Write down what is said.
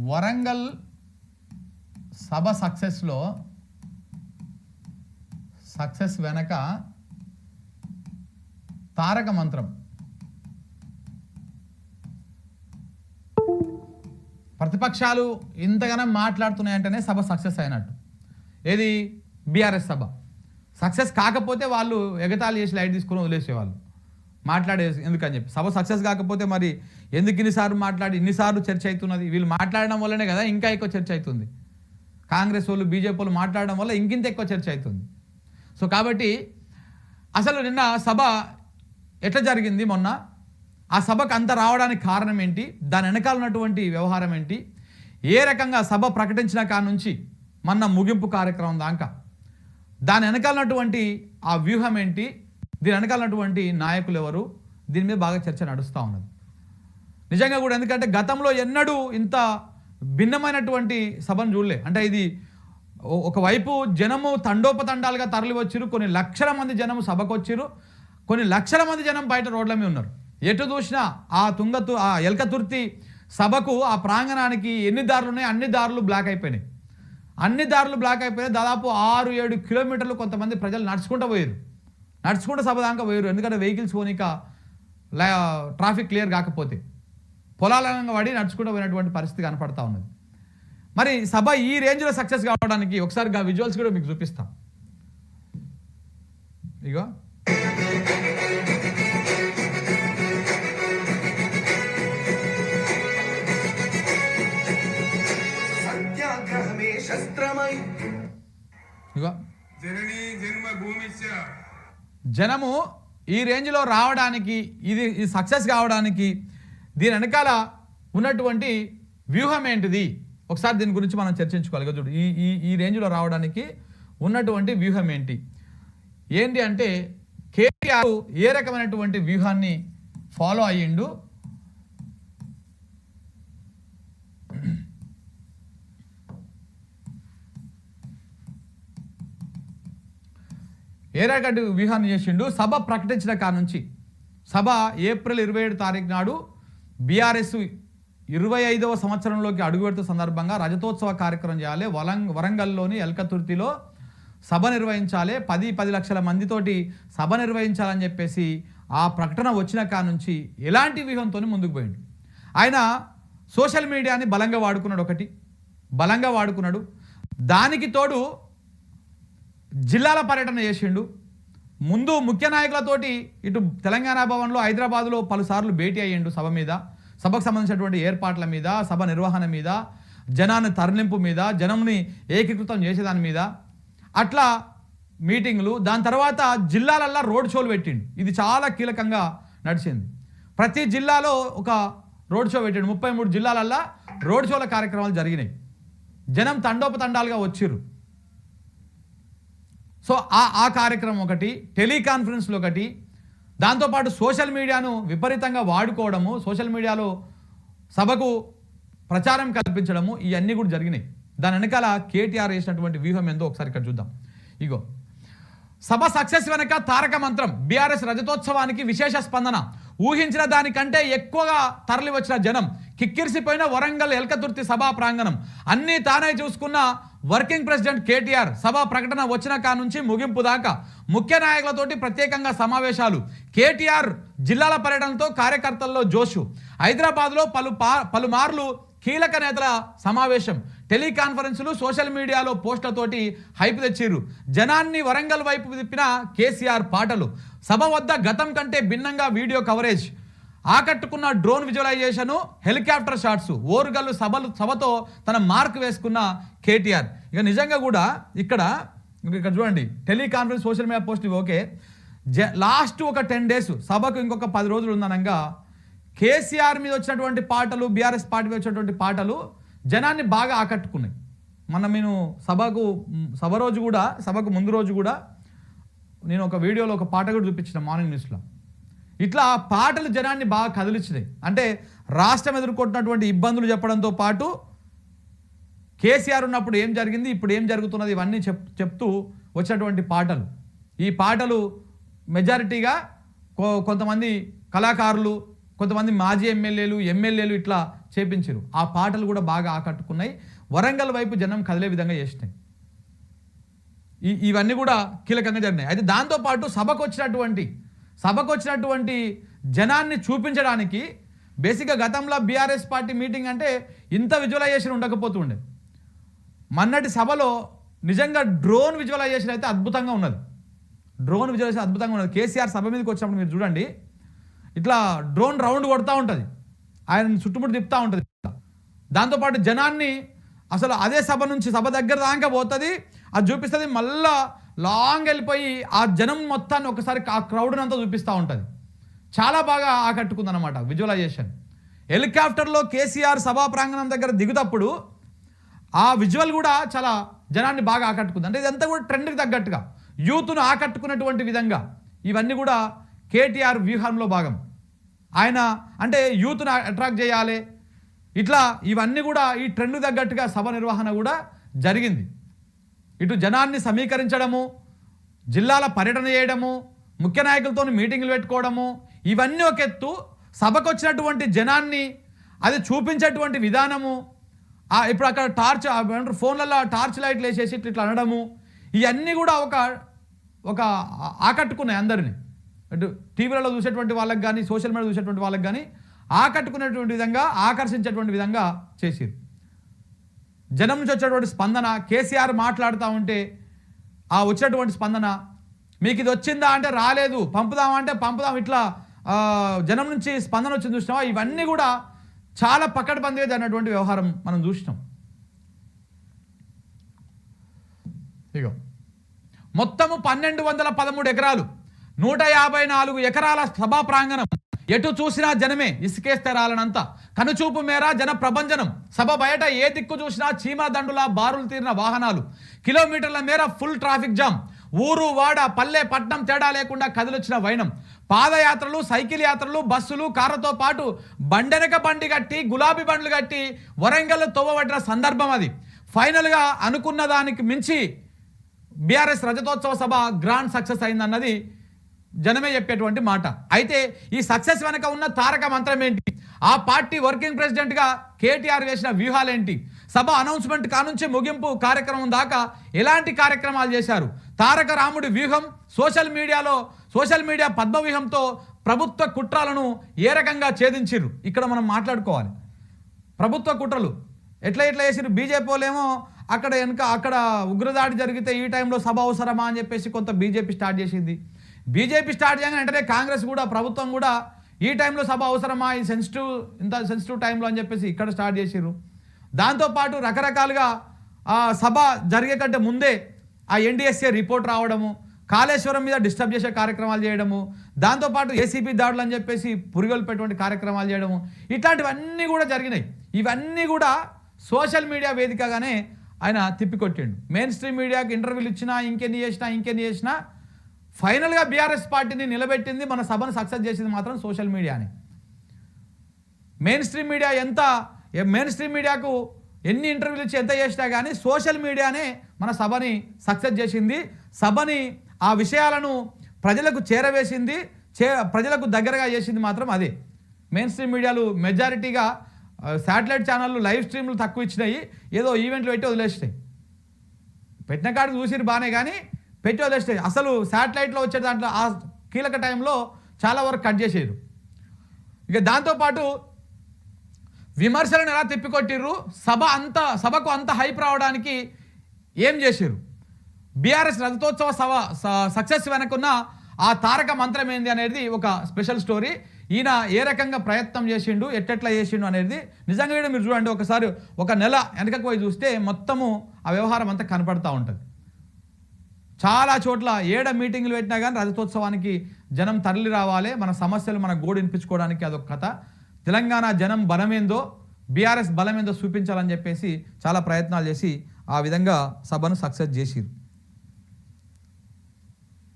వరంగల్ సభ success వెనక తారక మంత్రం. ప్రతిపక్షాలు ఇంతగానో మాట్లాడుతున్నాయంటేనే సభ సక్సెస్ అయినట్టు. ఏది బీఆర్ఎస్ సభ సక్సెస్ కాకపోతే వాళ్ళు ఎగతాళి చేసి లైట్ తీసుకొని వదిలేసేవాళ్ళు, మాట్లాడే ఎందుకని చెప్పి. సభ సక్సెస్ కాకపోతే మరి ఎందుకు ఇన్నిసార్లు మాట్లాడి ఇన్నిసార్లు చర్చ అవుతున్నది? వీళ్ళు మాట్లాడడం వల్లనే కదా ఇంకా ఎక్కువ చర్చ అవుతుంది. కాంగ్రెస్ వాళ్ళు బీజేపీ వాళ్ళు మాట్లాడడం వల్ల ఇంకింత ఎక్కువ చర్చ అవుతుంది. సో కాబట్టి అసలు నిన్న సభ ఎట్లా జరిగింది, మొన్న ఆ సభకు అంత రావడానికి కారణం ఏంటి, దాని వెనకాల ఉన్నటువంటి వ్యవహారం ఏంటి, ఏ రకంగా సభ ప్రకటించిన కాడ నుంచి మొన్న ముగింపు కార్యక్రమం దాకా దాని వెనకాలన్నటువంటి ఆ వ్యూహం ఏంటి, దీని వెనకాలన్నటువంటి నాయకులు ఎవరు, దీని మీద బాగా చర్చ నడుస్తూ ఉన్నది నిజంగా కూడా. ఎందుకంటే గతంలో ఎన్నడూ ఇంత భిన్నమైనటువంటి సభను చూడలే. అంటే ఇది ఒకవైపు జనము తండోపతండాలుగా తరలి వచ్చిరు, కొన్ని లక్షల మంది జనము సభకు వచ్చిరు, కొన్ని లక్షల మంది జనం బయట రోడ్ల మీద ఉన్నారు. ఎటు చూసినా ఆ ఎల్కతుర్తి సభకు ఆ ప్రాంగణానికి ఎన్ని దారులు ఉన్నాయి అన్ని దారులు బ్లాక్ అయిపోయినాయి. దాదాపు 6-7 కిలోమీటర్లు కొంతమంది ప్రజలు నడుచుకుంటూ సభ దాకా పోయారు. ఎందుకంటే వెహికల్స్ పోనీక ట్రాఫిక్ క్లియర్ కాకపోతే పొలాలంగా పడి నడుచుకుంటూ పోయినటువంటి పరిస్థితి కనపడతా ఉన్నది. మరి సభ ఈ రేంజ్లో సక్సెస్ కావడానికి ఒకసారి విజువల్స్ కూడా మీకు చూపిస్తాం. ఇగో జనము ఈ రేంజ్లో రావడానికి, ఇది సక్సెస్ కావడానికి దీని వెనకాల ఉన్నటువంటి వ్యూహం ఏంటిది, ఒకసారి దీని గురించి మనం చర్చించుకోవాలి. చూడు ఈ రేంజ్లో రావడానికి ఉన్నటువంటి వ్యూహం ఏంటి అంటే కేటీఆర్ ఏ రకమైనటువంటి వ్యూహాన్ని ఫాలో అయ్యిండు, ఏ రకమైన వ్యూహాన్ని చేసిండు. సభ ప్రకటించిన కాడ నుంచి సభ ఏప్రిల్ 27 తారీఖు నాడు బీఆర్ఎస్ 25వ సంవత్సరంలోకి అడుగుపెడుతున్న సందర్భంగా రజతోత్సవ కార్యక్రమం చేయాలి, వరంగల్లోని ఎల్కతుర్తిలో సభ నిర్వహించాలి, 10 లక్షల మందితోటి సభ నిర్వహించాలని చెప్పేసి ఆ ప్రకటన వచ్చిన కాడ నుంచి ఎలాంటి వ్యూహంతో ముందుకు పోయిండు. ఆయన సోషల్ మీడియాని బలంగా వాడుకున్నాడు. దానికి తోడు జిల్లాల పర్యటన చేసిండు. ముందు ముఖ్య నాయకులతోటి ఇటు తెలంగాణ భవన్లో హైదరాబాద్లో పలుసార్లు భేటీ అయ్యిండు. సభకు సంబంధించినటువంటి ఏర్పాట్ల మీద, సభ నిర్వహణ మీద, జనాన్ని తరలింపు మీద, జనంని ఏకీకృతం చేసేదాని మీద అట్లా మీటింగ్లు. దాని తర్వాత జిల్లాలల్లో రోడ్ షోలు పెట్టిండు. ఇది చాలా కీలకంగా నడిచింది. ప్రతి జిల్లాలో ఒక రోడ్ షో పెట్టిండు. 33 జిల్లాలల్లో రోడ్ షోల కార్యక్రమాలు జరిగినాయి. జనం తండోపతండాలుగా వచ్చిర్రు. సో ఆ కార్యక్రమం ఒకటి, టెలికాన్ఫరెన్స్లు ఒకటి, దాంతోపాటు సోషల్ మీడియాను విపరీతంగా వాడుకోవడము, సోషల్ మీడియాలో సభకు ప్రచారం కల్పించడము, ఇవన్నీ కూడా జరిగినాయి. దాని వెనకాల కేటీఆర్ వేసినటువంటి వ్యూహం ఏందో ఒకసారి ఇక్కడ చూద్దాం. ఇగో సభ సక్సెస్ వెనక తారక మంత్రం, బీఆర్ఎస్ రజతోత్సవానికి విశేష స్పందన, ఊహించిన దానికంటే ఎక్కువగా తరలి వచ్చిన జనం, కిక్కిరిసిపోయిన వరంగల్ ఎల్కతుర్తి సభా ప్రాంగణం, అన్నీ తానే చూసుకున్న వర్కింగ్ ప్రెసిడెంట్ కేటీఆర్. సభా ప్రకటన వచ్చిన కా నుంచి ముగింపు దాకా ముఖ్య నాయకులతోటి ప్రత్యేకంగా సమావేశాలు, కేటీఆర్ జిల్లాల పర్యటనతో కార్యకర్తల్లో జోషు, హైదరాబాద్లో పలుమార్లు కీలక నేతల సమావేశం, టెలికాన్ఫరెన్సులు, సోషల్ మీడియాలో పోస్టులతోటి హైప్ తెచ్చిర్రు. జనాన్ని వరంగల్ వైపు తిప్పిన కేసీఆర్ పాటలు, సభ వద్ద గతం కంటే భిన్నంగా వీడియో కవరేజ్, ఆకట్టుకున్న drone visualisation, helicopter shots, Orugallu సభతో తన మార్క్ వేసుకున్న కేటీఆర్. ఇక నిజంగా కూడా ఇక్కడ చూడండి, teleconference, social media post okay. Last ఒక 10 డేస్ సభకు ఇంకొక 10 రోజులు ఉందనగా కేసీఆర్ మీద వచ్చినటువంటి పాటలు, బీఆర్ఎస్ పార్టీ మీద వచ్చినటువంటి పాటలు జనాన్ని బాగా ఆకట్టుకున్నాయి. నేను సభకు ముందు రోజు కూడా నేను ఒక వీడియోలో ఒక పాట కూడా చూపించిన మార్నింగ్ న్యూస్లో. ఇట్లా పాటలు జనాన్ని బాగా కదిలించినాయి. అంటే రాష్ట్రం ఎదుర్కొంటున్నటువంటి ఇబ్బందులు చెప్పడంతో పాటు కేసీఆర్ ఉన్నప్పుడు ఏం జరిగింది, ఇప్పుడు ఏం జరుగుతున్నది, ఇవన్నీ చెప్తూ వచ్చినటువంటి పాటలు. ఈ పాటలు మెజారిటీగా కొంతమంది కళాకారులు, కొంతమంది మాజీ ఎమ్మెల్యేలు ఇట్లా చేపించారు. ఆ పాటలు కూడా బాగా ఆకట్టుకున్నాయి. వరంగల్ వైపు జనం కదిలే విధంగా చేసినాయి. ఇవన్నీ కూడా కీలకంగా జరిగినాయి. అయితే దాంతోపాటు సభకు వచ్చినటువంటి జనాన్ని చూపించడానికి బేసిక్గా గతంలో బీఆర్ఎస్ పార్టీ మీటింగ్ అంటే ఇంత విజువలైజేషన్ ఉండకపోతుండే. మొన్నటి సభలో నిజంగా డ్రోన్ విజువలైజేషన్ అయితే అద్భుతంగా ఉన్నది. కేసీఆర్ సభ మీదకి వచ్చినప్పుడు మీరు చూడండి, ఇట్లా డ్రోన్ రౌండ్ కొడతా ఉంటుంది, ఆయన చుట్టుముట్టు తిప్పుతూ ఉంటుంది. దాంతోపాటు జనాన్ని అసలు అదే సభ దగ్గర దాకా పోతుంది, అది చూపిస్తుంది, మళ్ళా లాంగ్ వెళ్ళిపోయి ఆ జనం మొత్తాన్ని ఒకసారి ఆ క్రౌడ్ని అంతా చూపిస్తూ ఉంటుంది. చాలా బాగా ఆకట్టుకుందన్నమాట విజువలైజేషన్. హెలికాప్టర్లో కేసీఆర్ సభా ప్రాంగణం దగ్గర దిగుతప్పుడు ఆ విజువల్ కూడా చాలా జనాన్ని బాగా ఆకట్టుకుంది. అంటే ఇదంతా కూడా ట్రెండ్కి తగ్గట్టుగా యూత్ను ఆకట్టుకున్నటువంటి విధంగా ఇవన్నీ కూడా కేటీఆర్ వ్యూహంలో భాగం. ఆయన అంటే యూత్ను అట్రాక్ట్ చేయాలి, ఇట్లా ఇవన్నీ కూడా ఈ ట్రెండ్ తగ్గట్టుగా సభ నిర్వహణ కూడా జరిగింది. ఇటు జనాన్ని సమీకరించడము, జిల్లాల పర్యటన చేయడము, ముఖ్య నాయకులతో మీటింగులు పెట్టుకోవడము, ఇవన్నీ ఒక ఎత్తు. సభకు వచ్చినటువంటి జనాన్ని అది చూపించేటువంటి విధానము, ఇప్పుడు అక్కడ ఫోన్లలో టార్చ్ లైట్లు వేసేసి ఇట్లా అనడము, ఇవన్నీ కూడా ఒక ఆకట్టుకున్నాయి అందరినీ. అటు టీవీలలో చూసేటువంటి వాళ్ళకి కానీ, సోషల్ మీడియా చూసేటువంటి వాళ్ళకి కానీ ఆకట్టుకునేటువంటి విధంగా, ఆకర్షించేటువంటి విధంగా చేసిరు. జనం నుంచి వచ్చేటువంటి స్పందన, కేసీఆర్ మాట్లాడుతూ ఉంటే ఆ వచ్చినటువంటి స్పందన, మీకు ఇది వచ్చిందా అంటే రాలేదు, పంపుదామంటే పంపుదాం, ఇట్లా జనం నుంచి స్పందన వచ్చింది చూసినావా, ఇవన్నీ కూడా చాలా పకడ్బందీగా జరిగినటువంటి వ్యవహారం మనం చూసినాం. ఇగో మొత్తము 1213 ఎకరాలు, 154 ఎకరాల సభా ప్రాంగణం, ఎటు చూసినా జనమే, ఇసుకేస్తే రాలనంతా, కనుచూపు మేర జన ప్రభంజనం. సభ బయట ఏ దిక్కు చూసినా చీమల దండులా బారులు తీరిన వాహనాలు, కిలోమీటర్ల మేర ఫుల్ ట్రాఫిక్ జామ్, ఊరు వాడ పల్లె పట్నం తేడా లేకుండా కదిలొచ్చిన వైనం. పాదయాత్రలు, సైకిల్ యాత్రలు, బస్సులు, కార్లతో పాటు బండెనక బండి కట్టి, గులాబీ బండ్లు కట్టి వరంగల్ తోవబడిన సందర్భం అది. ఫైనల్గా అనుకున్న దానికి మించి బీఆర్ఎస్ రజతోత్సవ సభ గ్రాండ్ సక్సెస్ అయిందన్నది జనమే చెప్పేటువంటి మాట. అయితే ఈ సక్సెస్ వెనక ఉన్న తారక మంత్రం ఏంటి? ఆ పార్టీ వర్కింగ్ ప్రెసిడెంట్గా కేటీఆర్ వేసిన వ్యూహాలేంటి? సభ అనౌన్స్మెంట్ కానుంచి ముగింపు కార్యక్రమం దాకా ఎలాంటి కార్యక్రమాలు చేశారు? తారక రాముడి వ్యూహం, సోషల్ మీడియా పద్మ వ్యూహంతో ప్రభుత్వ కుట్రలను ఏ రకంగా ఛేదించిర్రు? ఇక్కడ మనం మాట్లాడుకోవాలి. ప్రభుత్వ కుట్రలు ఎట్లా చేసిరు? బీజేపీ వాళ్ళేమో అక్కడ ఉగ్రదాడి జరిగితే ఈ టైంలో సభ అవసరమా అని చెప్పేసి కొంత బీజేపీ స్టార్ట్ చేసింది. బీజేపీ స్టార్ట్ చేయగానే వెంటనే కాంగ్రెస్ కూడా, ప్రభుత్వం కూడా ఈ టైంలో సభ అవసరమా, ఈ ఇంత సెన్సిటివ్ టైంలో అని చెప్పేసి ఇక్కడ స్టార్ట్ చేసిర్రు. దాంతోపాటు రకరకాలుగా సభ జరిగే కంటే ముందే ఆ ఎన్డీఎస్ఏ రిపోర్ట్ రావడము, కాళేశ్వరం మీద డిస్టర్బ్ చేసే కార్యక్రమాలు చేయడము, దాంతోపాటు ఏసీబీ దాడులు అని చెప్పేసి పురిగొల్పేటువంటి కార్యక్రమాలు చేయడము, ఇట్లాంటివన్నీ కూడా జరిగినాయి. ఇవన్నీ కూడా సోషల్ మీడియా వేదికగానే ఆయన తిప్పికొట్టిండు. మెయిన్ స్ట్రీమ్ మీడియాకి ఇంటర్వ్యూలు ఇచ్చినా, ఇంకెన్ని చేసినా ఫైనల్గా బీఆర్ఎస్ పార్టీని నిలబెట్టింది, మన సభను సక్సెస్ చేసింది మాత్రం సోషల్ మీడియాని. మెయిన్ స్ట్రీమ్ మీడియాకు ఎన్ని ఇంటర్వ్యూలు ఇచ్చి ఎంత చేసినా కానీ సోషల్ మీడియానే మన సభని సక్సెస్ చేసింది. సభని ఆ విషయాలను ప్రజలకు చేరవేసింది, ప్రజలకు దగ్గరగా చేసింది మాత్రం అదే. మెయిన్ స్ట్రీమ్ మీడియాలు మెజారిటీగా శాటిలైట్ ఛానళ్ళు లైవ్ స్ట్రీమ్లు తక్కువ ఇచ్చినాయి, ఏదో ఈవెంట్లు పెట్టి వదిలేసినాయి. పెట్టిన కాడికి చూసిరు బాగానే, కానీ పెట్టి వదిలేసినాయి. అసలు శాటిలైట్లో వచ్చే దాంట్లో ఆ కీలక టైంలో చాలా వరకు కట్ చేసేరు. ఇక దాంతోపాటు విమర్శలను ఎలా తిప్పికొట్టిర్రు, సభకు అంత హైప్ రావడానికి ఏం చేసిర్రు, బీఆర్ఎస్ రజతోత్సవ సభ సక్సెస్ వెనకున్న ఆ తారక మంత్రం ఏంది అనేది ఒక స్పెషల్ స్టోరీ. ఈయన ఏ రకంగా ప్రయత్నం చేసిండు, ఎట్టెట్లా చేసిండు అనేది నిజంగా మీరు చూడండి. ఒకసారి ఒక నెల వెనకకు పోయి చూస్తే మొత్తము ఆ వ్యవహారం అంతా కనపడతా ఉంటుంది. చాలా చోట్ల ఏడ మీటింగ్లు పెట్టినా కానీ రజతోత్సవానికి జనం తరలి రావాలి, మన సమస్యలు మన గోడు వినిపించుకోవడానికి అదొక కథ. తెలంగాణ జనం బలమేందో, బీఆర్ఎస్ బలమేందో చూపించాలని చెప్పేసి చాలా ప్రయత్నాలు చేసి ఆ విధంగా సభను సక్సెస్ చేసిరు.